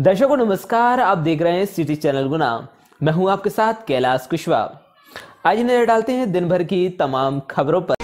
दर्शकों नमस्कार, आप देख रहे हैं सिटी चैनल गुना। मैं हूं आपके साथ कैलाश कुशवाहा। आज नजर डालते हैं दिन भर की तमाम खबरों पर।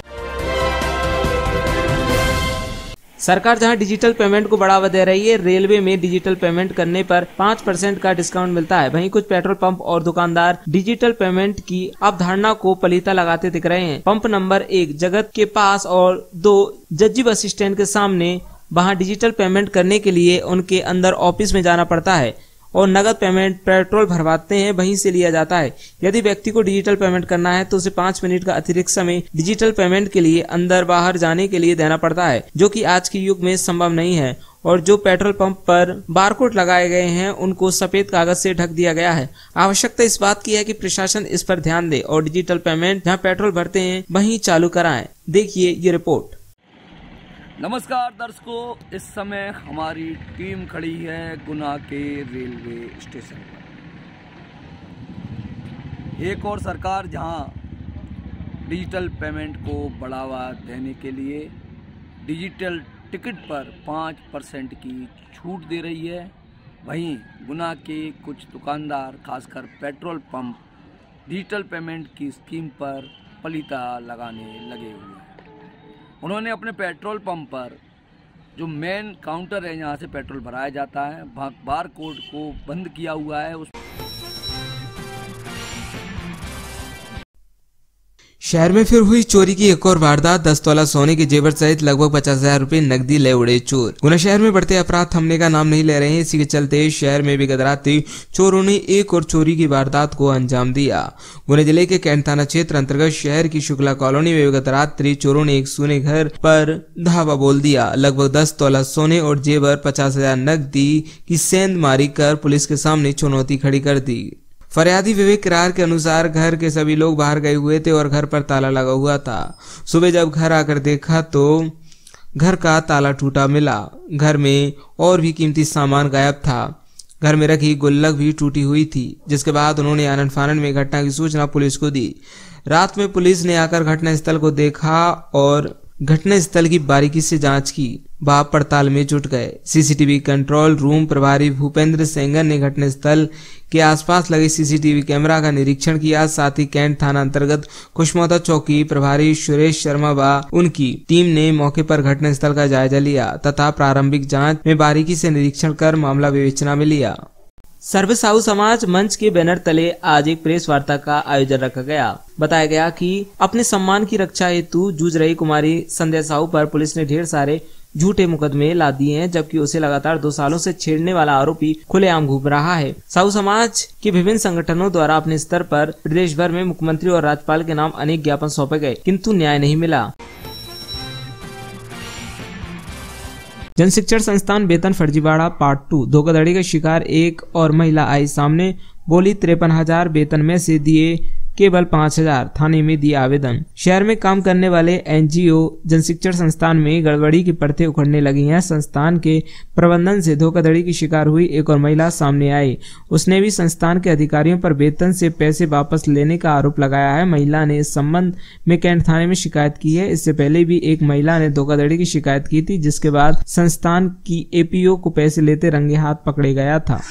सरकार जहां डिजिटल पेमेंट को बढ़ावा दे रही है, रेलवे में डिजिटल पेमेंट करने पर 5% का डिस्काउंट मिलता है। वहीं कुछ पेट्रोल पंप और दुकानदार डिजिटल पेमेंट की अवधारणा को पलीता लगाते दिख रहे हैं। पंप नंबर 1 जगत के पास और 2 जज्जी बस स्टैंड के सामने, वहां डिजिटल पेमेंट करने के लिए उनके अंदर ऑफिस में जाना पड़ता है और नगद पेमेंट पेट्रोल भरवाते हैं वहीं से लिया जाता है। यदि व्यक्ति को डिजिटल पेमेंट करना है तो उसे 5 मिनट का अतिरिक्त समय डिजिटल पेमेंट के लिए अंदर बाहर जाने के लिए देना पड़ता है, जो कि आज के युग में संभव नहीं है। और जो पेट्रोल पंप पर बारकोड लगाए गए हैं उनको सफेद कागज से ढक दिया गया है। आवश्यकता इस बात की है कि प्रशासन इस पर ध्यान दे और डिजिटल पेमेंट जहाँ पेट्रोल भरते हैं वहीं चालू कराएं। देखिए ये रिपोर्ट। नमस्कार दर्शकों, इस समय हमारी टीम खड़ी है गुना के रेलवे स्टेशन पर। एक और सरकार जहां डिजिटल पेमेंट को बढ़ावा देने के लिए डिजिटल टिकट पर 5% की छूट दे रही है, वहीं गुना के कुछ दुकानदार खासकर पेट्रोल पंप डिजिटल पेमेंट की स्कीम पर पलीता लगाने लगे हुए हैं। उन्होंने अपने पेट्रोल पंप पर जो मेन काउंटर है जहाँ से पेट्रोल भराया जाता है, बार कोड को बंद किया हुआ है। शहर में फिर हुई चोरी की एक और वारदात। 10 तोला सोने के जेवर सहित लगभग 50,000 रुपए नकदी ले उड़े चोर। गुना शहर में बढ़ते अपराध थमने का नाम नहीं ले रहे हैं। इसी के चलते शहर में भी गत रात्रि चोरों ने एक और चोरी की वारदात को अंजाम दिया। गुना जिले के कैंट थाना क्षेत्र अंतर्गत शहर की शुक्ला कॉलोनी में गत रात्रि चोरों ने एक सूने घर पर धावा बोल दिया। लगभग 10 तोला सोने और जेवर 50,000 नकदी की सेंध मारी कर पुलिस के सामने चुनौती खड़ी कर दी। फरियादी विवेक किरार के अनुसार घर के सभी लोग बाहर गए हुए थे और घर पर ताला लगा हुआ था। सुबह जब घर आकर देखा तो घर का ताला टूटा मिला। घर में और भी कीमती सामान गायब था। घर में रखी गुल्लक भी टूटी हुई थी, जिसके बाद उन्होंने आनन फानन में घटना की सूचना पुलिस को दी। रात में पुलिस ने आकर घटनास्थल को देखा और घटनास्थल की बारीकी से जांच की। बाप पड़ताल में जुट गए। सीसीटीवी कंट्रोल रूम प्रभारी भूपेंद्र सेंगर ने घटनास्थल के आसपास लगे सीसीटीवी कैमरा का निरीक्षण किया। साथ ही कैंट थाना अंतर्गत खुशमौदा चौकी प्रभारी सुरेश शर्मा व उनकी टीम ने मौके पर घटनास्थल का जायजा लिया तथा प्रारंभिक जांच में बारीकी से निरीक्षण कर मामला विवेचना में लिया। सर्व साहू समाज मंच के बैनर तले आज एक प्रेस वार्ता का आयोजन रखा गया। बताया गया कि अपने सम्मान की रक्षा हेतु जूझ रही कुमारी संध्या साहू पर पुलिस ने ढेर सारे झूठे मुकदमे ला दिए हैं, जबकि उसे लगातार 2 सालों से छेड़ने वाला आरोपी खुलेआम घूम रहा है। साहू समाज के विभिन्न संगठनों द्वारा अपने स्तर पर प्रदेश भर में मुख्यमंत्री और राज्यपाल के नाम अनेक ज्ञापन सौंपे गए, किंतु न्याय नहीं मिला। जन शिक्षण संस्थान वेतन फर्जीवाड़ा पार्ट 2 धोखाधड़ी का शिकार एक और महिला आई सामने। बोली 53,000 वेतन में से दिए केवल 5,000। थाने में दिया आवेदन। शहर में काम करने वाले एनजीओ जन शिक्षण संस्थान में गड़बड़ी की परतें उखड़ने लगी हैं। संस्थान के प्रबंधन से धोखाधड़ी की शिकार हुई एक और महिला सामने आई। उसने भी संस्थान के अधिकारियों पर वेतन से पैसे वापस लेने का आरोप लगाया है। महिला ने इस संबंध में कैंट थाने में शिकायत की है। इससे पहले भी एक महिला ने धोखाधड़ी की शिकायत की थी, जिसके बाद संस्थान की एपीओ को पैसे लेते रंगे हाथ पकड़े गया था।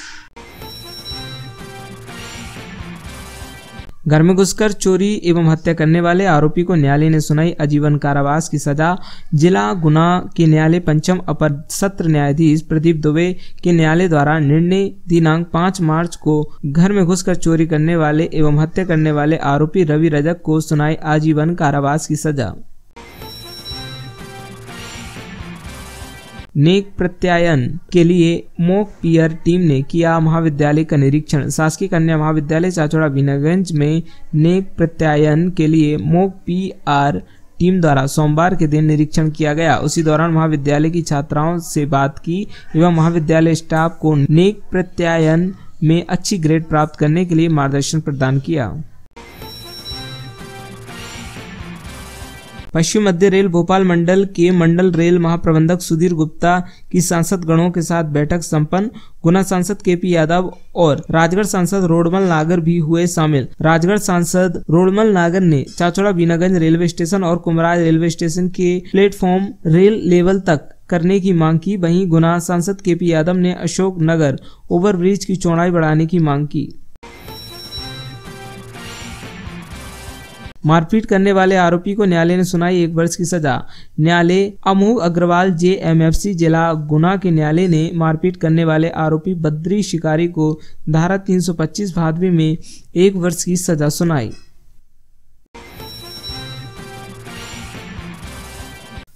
घर में घुसकर चोरी एवं हत्या करने वाले आरोपी को न्यायालय ने सुनाई आजीवन कारावास की सजा। जिला गुना के न्यायालय पंचम अपर सत्र न्यायाधीश प्रदीप दुबे के न्यायालय द्वारा निर्णय दिनांक 5 मार्च को घर में घुसकर चोरी करने वाले एवं हत्या करने वाले आरोपी रवि रजक को सुनाई आजीवन कारावास की सजा। नेक प्रत्यायन के लिए मॉक पीयर टीम ने किया महाविद्यालय का निरीक्षण। शासकीय कन्या महाविद्यालय चाचौड़ा बीनागंज में नेक प्रत्यायन के लिए मॉक पीआर टीम द्वारा सोमवार के दिन निरीक्षण किया गया। उसी दौरान महाविद्यालय की छात्राओं से बात की एवं महाविद्यालय स्टाफ को नेक प्रत्यायन में अच्छी ग्रेड प्राप्त करने के लिए मार्गदर्शन प्रदान किया। पश्चिम मध्य रेल भोपाल मंडल के मंडल रेल महाप्रबंधक सुधीर गुप्ता की सांसद गणों के साथ बैठक संपन्न। गुना सांसद केपी यादव और राजगढ़ सांसद रोडमल नागर भी हुए शामिल। राजगढ़ सांसद रोडमल नागर ने चाचौड़ा बीनागंज रेलवे स्टेशन और कुमराज रेलवे स्टेशन के प्लेटफॉर्म रेल लेवल तक करने की मांग की। वहीं गुना सांसद केपी यादव ने अशोक नगर ओवरब्रिज की चौड़ाई बढ़ाने की मांग की। मारपीट करने वाले आरोपी को न्यायालय ने सुनाई 1 वर्ष की सजा। न्यायालय अमोघ अग्रवाल JMFC जिला गुना के न्यायालय ने मारपीट करने वाले आरोपी बद्री शिकारी को धारा 325 भादवी में 1 वर्ष की सजा सुनाई।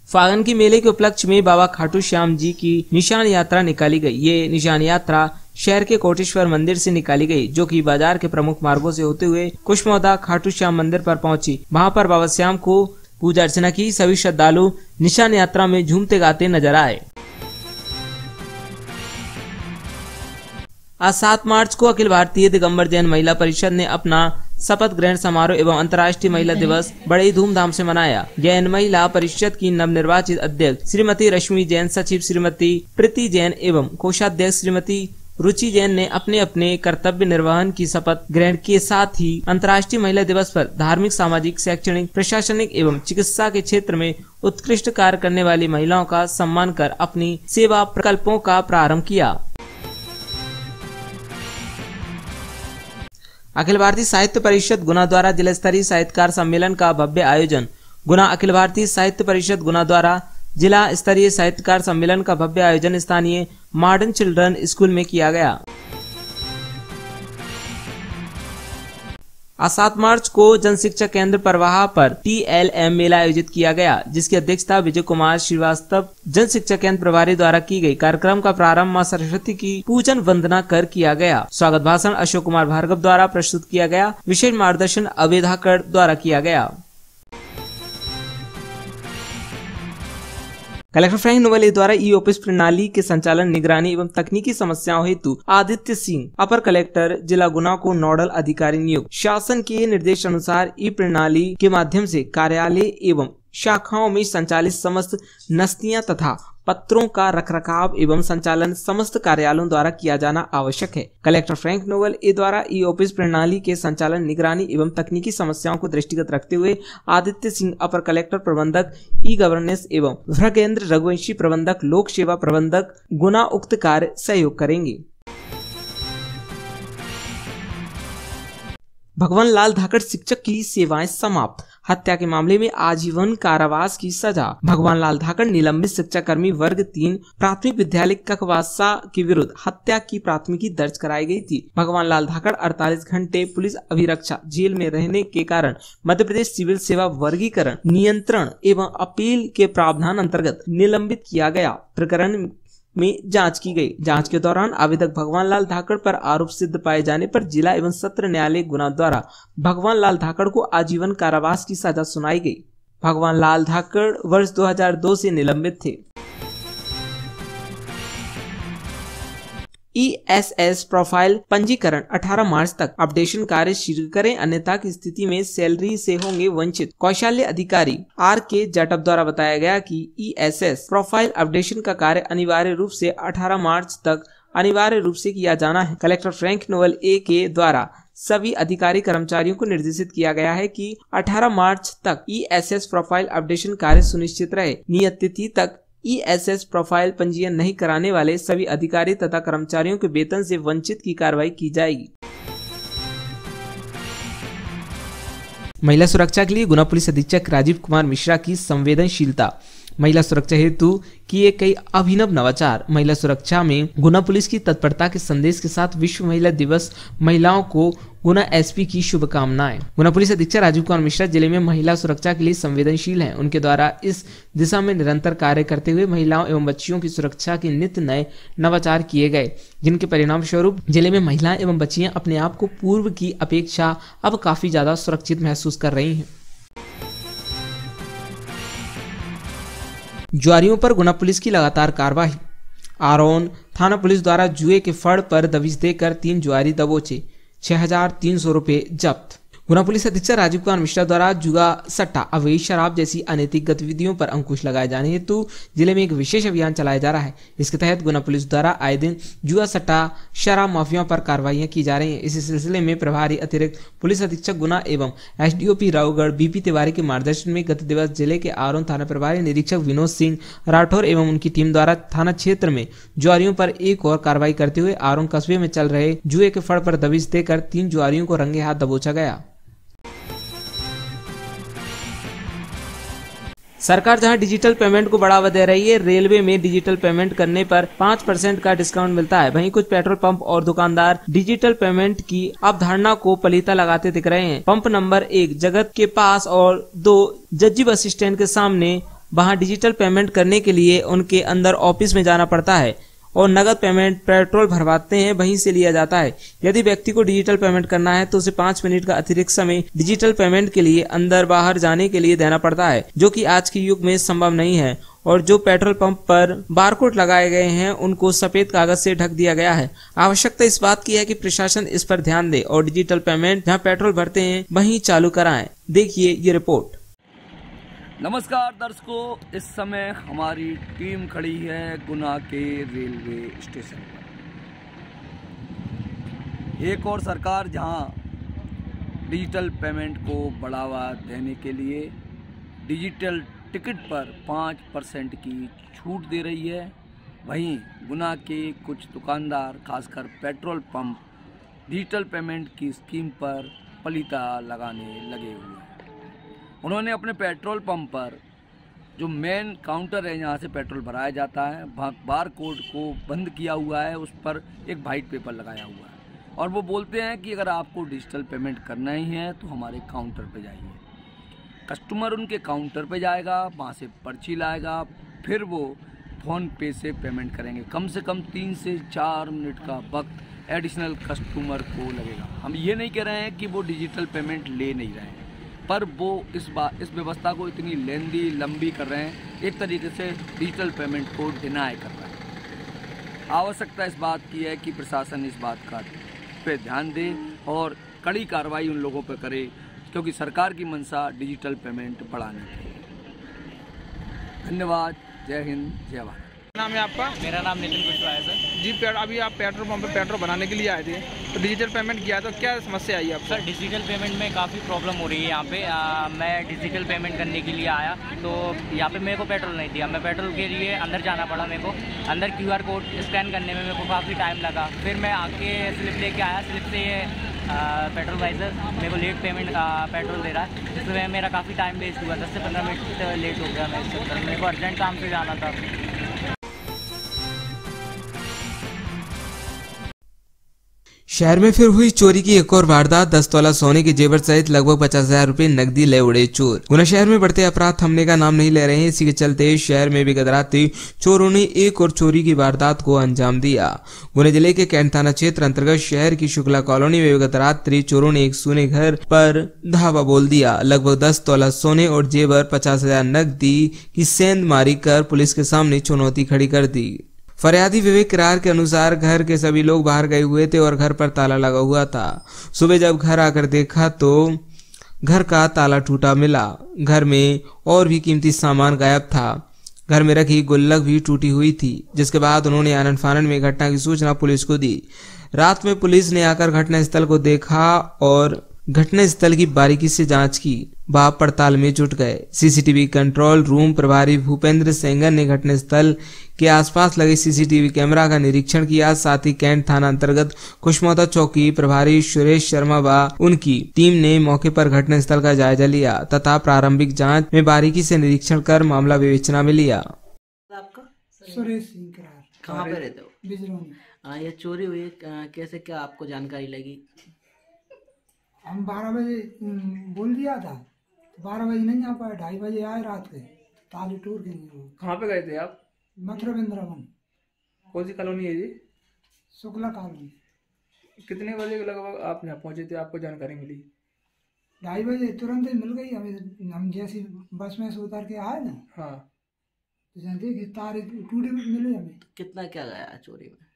फागन की मेले के उपलक्ष्य में बाबा खाटू श्याम जी की निशान यात्रा निकाली गई। ये निशान यात्रा शहर के कोटेश्वर मंदिर से निकाली गई, जो कि बाजार के प्रमुख मार्गों से होते हुए कुशमोदा खाटू श्याम मंदिर पर पहुंची। वहां पर बाबा श्याम को पूजा अर्चना की। सभी श्रद्धालु निशान यात्रा में झूमते गाते नजर आए। आज 7 मार्च को अखिल भारतीय दिगंबर जैन महिला परिषद ने अपना शपथ ग्रहण समारोह एवं अंतर्राष्ट्रीय महिला दिवस बड़े ही धूमधाम से मनाया। जैन महिला परिषद की नवनिर्वाचित अध्यक्ष श्रीमती रश्मि जैन, सचिव श्रीमती प्रीति जैन एवं कोषाध्यक्ष श्रीमती रुचि जैन ने अपने अपने कर्तव्य निर्वहन की शपथ ग्रहण के साथ ही अंतर्राष्ट्रीय महिला दिवस पर धार्मिक, सामाजिक, शैक्षणिक, प्रशासनिक एवं चिकित्सा के क्षेत्र में उत्कृष्ट कार्य करने वाली महिलाओं का सम्मान कर अपनी सेवा प्रकल्पों का प्रारंभ किया। अखिल भारतीय साहित्य परिषद गुना द्वारा जिला स्तरीय साहित्यकार सम्मेलन का भव्य आयोजन। गुना अखिल भारतीय साहित्य परिषद गुना द्वारा जिला स्तरीय साहित्यकार सम्मेलन का भव्य आयोजन स्थानीय मॉडर्न चिल्ड्रन स्कूल में किया गया। आज 7 मार्च को जन शिक्षा केंद्र परवाहा पर TLM मेला आयोजित किया गया, जिसकी अध्यक्षता विजय कुमार श्रीवास्तव जन शिक्षा केंद्र प्रभारी द्वारा की गई। कार्यक्रम का प्रारंभ मां सरस्वती की पूजन वंदना कर किया गया। स्वागत भाषण अशोक कुमार भार्गव द्वारा प्रस्तुत किया गया। विशेष मार्गदर्शन अवैध धाकड़ द्वारा किया गया। कलेक्टर फ्रैंक नोवेल द्वारा ई ऑफिस प्रणाली के संचालन, निगरानी एवं तकनीकी समस्याओं हेतु आदित्य सिंह अपर कलेक्टर जिला गुना को नोडल अधिकारी नियुक्त। शासन के निर्देश अनुसार ई प्रणाली के माध्यम से कार्यालय एवं शाखाओं में संचालित समस्त नस्तियां तथा पत्रों का रखरखाव एवं संचालन समस्त कार्यालयों द्वारा किया जाना आवश्यक है। कलेक्टर फ्रैंक नोवेल द्वारा ई ऑफिस प्रणाली के संचालन, निगरानी एवं तकनीकी समस्याओं को दृष्टिगत रखते हुए आदित्य सिंह अपर कलेक्टर प्रबंधक ई गवर्नेंस एवं भ्रगेंद्र रघुवंशी प्रबंधक लोक सेवा प्रबंधक गुना उक्त कार्य सहयोग करेंगे। भगवान लाल धाकड़ शिक्षक की सेवाएं समाप्त। हत्या के मामले में आजीवन कारावास की सजा। भगवान लाल धाकड़ निलंबित शिक्षा कर्मी वर्ग 3 प्राथमिक विद्यालय ककवासा के विरुद्ध हत्या की प्राथमिकी दर्ज कराई गई थी। भगवान लाल धाकड़ 48 घंटे पुलिस अभिरक्षा जेल में रहने के कारण मध्य प्रदेश सिविल सेवा वर्गीकरण, नियंत्रण एवं अपील के प्रावधान अंतर्गत निलंबित किया गया। प्रकरण में जांच की गई। जांच के दौरान आवेदक भगवान लाल धाकड़ पर आरोप सिद्ध पाए जाने पर जिला एवं सत्र न्यायालय गुना द्वारा भगवान लाल धाकड़ को आजीवन कारावास की सजा सुनाई गई। भगवान लाल धाकड़ वर्ष 2002 से निलंबित थे। ESS प्रोफाइल पंजीकरण 18 मार्च तक अपडेशन कार्य शुरू करें, अन्यथा की स्थिति में सैलरी से होंगे वंचित। कौशल्य अधिकारी RK जाटव द्वारा बताया गया कि ESS प्रोफाइल अपडेशन का कार्य अनिवार्य रूप से 18 मार्च तक अनिवार्य रूप से किया जाना है। कलेक्टर फ्रैंक नोवेल के द्वारा सभी अधिकारी कर्मचारियों को निर्देशित किया गया है कि 18 मार्च तक ESS प्रोफाइल अपडेशन कार्य सुनिश्चित रहे। नियत तिथि तक ESS प्रोफाइल पंजीयन नहीं कराने वाले सभी अधिकारी तथा कर्मचारियों के वेतन से वंचित की कार्रवाई की जाएगी। महिला सुरक्षा के लिए गुना पुलिस अधीक्षक राजीव कुमार मिश्रा की संवेदनशीलता। महिला सुरक्षा हेतु किए कई अभिनव नवाचार। महिला सुरक्षा में गुना पुलिस की तत्परता के संदेश के साथ विश्व महिला दिवस महिलाओं को गुना SP की शुभकामनाएं। गुना पुलिस अधीक्षक राजीव कुमार मिश्रा जिले में महिला सुरक्षा के लिए संवेदनशील हैं। उनके द्वारा इस दिशा में निरंतर कार्य करते हुए महिलाओं एवं बच्चियों की सुरक्षा के नित्य नए नवाचार किए गए, जिनके परिणाम स्वरूप जिले में महिलाएं एवं बच्चियां अपने आप को पूर्व की अपेक्षा अब काफी ज्यादा सुरक्षित महसूस कर रही हैं। जुआरियों पर गुना पुलिस की लगातार कार्रवाई। आरोन थाना पुलिस द्वारा जुए के फड़ पर दबिश देकर 3 जुआरी दबोचे, 6,300 रुपए जब्त। गुना पुलिस अधीक्षक राजीव कुमार मिश्रा द्वारा जुआ सट्टा, अवैध शराब जैसी अनैतिक गतिविधियों पर अंकुश लगाए जाने हेतु जिले में एक विशेष अभियान चलाया जा रहा है। इसके तहत गुना पुलिस द्वारा आए दिन जुआ सट्टा, शराब माफियाओं पर कार्रवाइयां की जा रही हैं। इसी सिलसिले में प्रभारी अतिरिक्त पुलिस अधीक्षक गुना एवं एसडीओपी रावगढ़ बीपी तिवारी के मार्गदर्शन में गत दिवस जिले के आरोन थाना प्रभारी निरीक्षक विनोद सिंह राठौर एवं उनकी टीम द्वारा थाना क्षेत्र में जुआरियों पर एक और कार्रवाई करते हुए आरोन कस्बे में चल रहे जुए के फड़ पर दबिश देकर 3 जुआरियों को रंगे हाथ दबोचा गया। सरकार जहां डिजिटल पेमेंट को बढ़ावा दे रही है, रेलवे में डिजिटल पेमेंट करने पर 5% का डिस्काउंट मिलता है। वहीं कुछ पेट्रोल पंप और दुकानदार डिजिटल पेमेंट की अवधारणा को पलीता लगाते दिख रहे हैं। पंप नंबर 1 जगत के पास और 2 जज्जी बस स्टैंड के सामने, वहां डिजिटल पेमेंट करने के लिए उनके अंदर ऑफिस में जाना पड़ता है और नगद पेमेंट पेट्रोल भरवाते हैं, वहीं से लिया जाता है। यदि व्यक्ति को डिजिटल पेमेंट करना है तो उसे 5 मिनट का अतिरिक्त समय डिजिटल पेमेंट के लिए अंदर बाहर जाने के लिए देना पड़ता है, जो कि आज के युग में संभव नहीं है। और जो पेट्रोल पंप पर बारकोड लगाए गए हैं उनको सफेद कागज से ढक दिया गया है। आवश्यकता इस बात की है कि प्रशासन इस पर ध्यान दे और डिजिटल पेमेंट जहाँ पेट्रोल भरते हैं वहीं चालू कराएं। देखिए ये रिपोर्ट। नमस्कार दर्शकों, इस समय हमारी टीम खड़ी है गुना के रेलवे स्टेशन पर। एक और सरकार जहां डिजिटल पेमेंट को बढ़ावा देने के लिए डिजिटल टिकट पर 5% की छूट दे रही है, वहीं गुना के कुछ दुकानदार खासकर पेट्रोल पंप डिजिटल पेमेंट की स्कीम पर पलीता लगाने लगे हुए हैं। उन्होंने अपने पेट्रोल पंप पर जो मेन काउंटर है जहाँ से पेट्रोल भराया जाता है, बार कोड को बंद किया हुआ है, उस पर एक वाइट पेपर लगाया हुआ है और वो बोलते हैं कि अगर आपको डिजिटल पेमेंट करना ही है तो हमारे काउंटर पे जाइए। कस्टमर उनके काउंटर पे जाएगा, वहाँ से पर्ची लाएगा, फिर वो फ़ोन पे से पेमेंट करेंगे। कम से कम 3 से 4 मिनट का वक्त एडिशनल कस्टमर को लगेगा। हम ये नहीं कह रहे हैं कि वो डिजिटल पेमेंट ले नहीं रहे हैं, पर वो इस व्यवस्था को इतनी लंबी कर रहे हैं, एक तरीके से डिजिटल पेमेंट को डिनाई कर रहे हैं। आवश्यकता इस बात की है कि प्रशासन इस बात का पे ध्यान दे और कड़ी कार्रवाई उन लोगों पर करे, क्योंकि सरकार की मंशा डिजिटल पेमेंट बढ़ाने की है। धन्यवाद। जय हिंद, जय भारत। नाम है आपका? मेरा नाम नितिन कुशवाहा है सर। जी, अभी आप पेट्रोल पंप पे पेट्रोल बनाने के लिए आए थे, तो डिजिटल पेमेंट किया तो क्या समस्या आई आपको? सर डिजिटल पेमेंट में काफ़ी प्रॉब्लम हो रही है यहाँ पे। मैं डिजिटल पेमेंट करने के लिए आया तो यहाँ पे मेरे को पेट्रोल नहीं दिया। मैं पेट्रोल के लिए अंदर जाना पड़ा मेरे को। अंदर QR कोड स्कैन करने में मेरे को काफ़ी टाइम लगा। फिर मैं आके स्लिप लेके आया, स्लिप से पेट्रोल वाइजर मेरे को लेट पेमेंट पेट्रोल दे रहा है, जिसमें मेरा काफ़ी टाइम वेस्ट हुआ। 10 से 15 मिनट लेट हो गया मैं इस चक्कर। मेरे को अर्जेंट काम से जाना था। शहर में फिर हुई चोरी की एक और वारदात। 10 तोला सोने के जेवर सहित लगभग 50,000 रुपए नकदी ले उड़े चोर। गुना शहर में बढ़ते अपराध थमने का नाम नहीं ले रहे हैं। इसी के चलते शहर में भी गत रात्रि चोरों ने एक और चोरी की वारदात को अंजाम दिया। गुना जिले के कैंट थाना क्षेत्र अंतर्गत शहर की शुक्ला कॉलोनी में गत रात्रि चोरों ने एक सोने घर पर धावा बोल दिया। लगभग 10 तोला सोने और जेवर 50,000 नकदी की सेंध मारी कर पुलिस के सामने चुनौती खड़ी कर दी। फरियादी विवेक किरार के अनुसार घर के सभी लोग बाहर गए हुए थे और घर पर ताला लगा हुआ था। सुबह जब घर आकर देखा तो घर का ताला टूटा मिला। घर में और भी कीमती सामान गायब था। घर में रखी गुल्लक भी टूटी हुई थी, जिसके बाद उन्होंने आनन फानन में घटना की सूचना पुलिस को दी। रात में पुलिस ने आकर घटनास्थल को देखा और घटनास्थल की बारीकी से जांच की। भाप पड़ताल में जुट गए। सीसीटीवी कंट्रोल रूम प्रभारी भूपेंद्र सेंगर ने घटनास्थल के आसपास लगे सीसीटीवी कैमरा का निरीक्षण किया। साथ ही कैंट थाना अंतर्गत कुशमोता चौकी प्रभारी सुरेश शर्मा व उनकी टीम ने मौके पर घटनास्थल का जायजा लिया तथा प्रारंभिक जांच में बारीकी से निरीक्षण कर मामला विवेचना में लिया। आपका? सुरेश सिंह किरार। कहाँ पे रहते हो? बिजरौनी। ये चोरी हुई कैसे, क्या आपको जानकारी लगी? हम 12 बजे बोल दिया था, 12 बजे नहीं आ पाए, 2:30 बजे आए रात के, ताली टूट गई। कहाँ पे गए थे आप? मथुरा वृंदावन। कौन सी कॉलोनी है जी? शुक्ला कॉलोनी। कितने बजे लगभग आप यहाँ पहुँचे थे, आपको जानकारी मिली? 2:30 बजे तुरंत ही मिल गई हमें। हम जैसी बस में से उतर के आए ना, हाँ, तो देखिए तारे टूटे मिले हमें। कितना क्या गया चोरी में?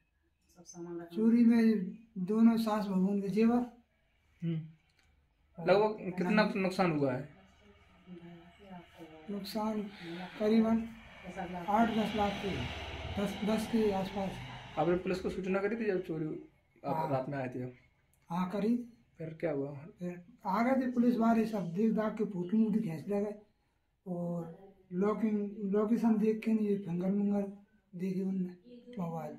चोरी में दोनों सास भगवान के जेवर लगभग कितना नुकसान हुआ है? नुकसान करीबन 8-10 लाख के 10 के आसपास। आपने पुलिस को सूचना करी थी जब चोरी आप रात में आए थे? हाँ करी। फिर क्या हुआ? फिर आ गए थे पुलिस वाले, सब देख दाख के फोटो मूटी खींच ले गए और लोकेशन देख के नहीं फिंगर मुंगर देखी उनने मोबाइल।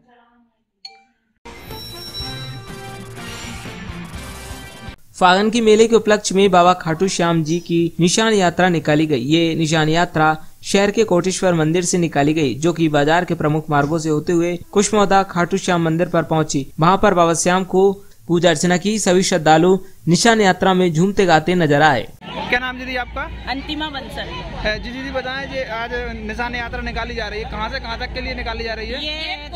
फागन की मेले के उपलक्ष्य में बाबा खाटू श्याम जी की निशान यात्रा निकाली गई। ये निशान यात्रा शहर के कोटेश्वर मंदिर से निकाली गई, जो कि बाजार के प्रमुख मार्गों से होते हुए कुशमोदा खाटू श्याम मंदिर पर पहुंची। वहां पर बाबा श्याम को पूजा अर्चना की। सभी श्रद्धालु निशान यात्रा में झूमते गाते नजर आए। क्या नाम दीदी आपका? अंतिमा बंसल। जी दीदी बताएं, जी आज निशान यात्रा निकाली जा रही है, कहां से कहां तक के लिए निकाली जा रही है? ये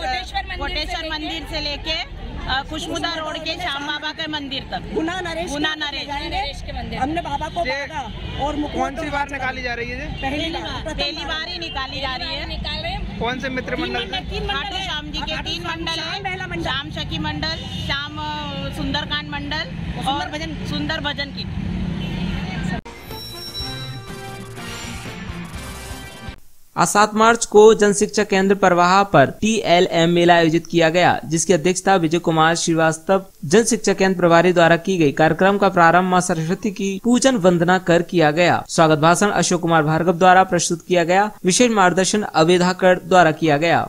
कोटेश्वर मंदिर से लेके कुशमुदा रोड के श्याम बाबा के मंदिर तक, गुना नरेश के मंदिर। हमने बाबा को मांगा। और कौन सी बार निकाली जा रही है? पहली बार ही निकाली जा रही है। कौन से मित्र मंडल? खाटू श्याम जी के 3 मंडल है, श्याम सखी मंडल, श्याम सुंदरकांड मंडल और सुंदर भजन की। 7 मार्च को जन शिक्षा केंद्र परवाहा पर TLM मेला आयोजित किया गया, जिसकी अध्यक्षता विजय कुमार श्रीवास्तव जन शिक्षा केंद्र प्रभारी द्वारा की गई। कार्यक्रम का प्रारंभ मां सरस्वती की पूजन वंदना कर किया गया। स्वागत भाषण अशोक कुमार भार्गव द्वारा प्रस्तुत किया गया। विशेष मार्गदर्शन अवेधाकर द्वारा किया गया।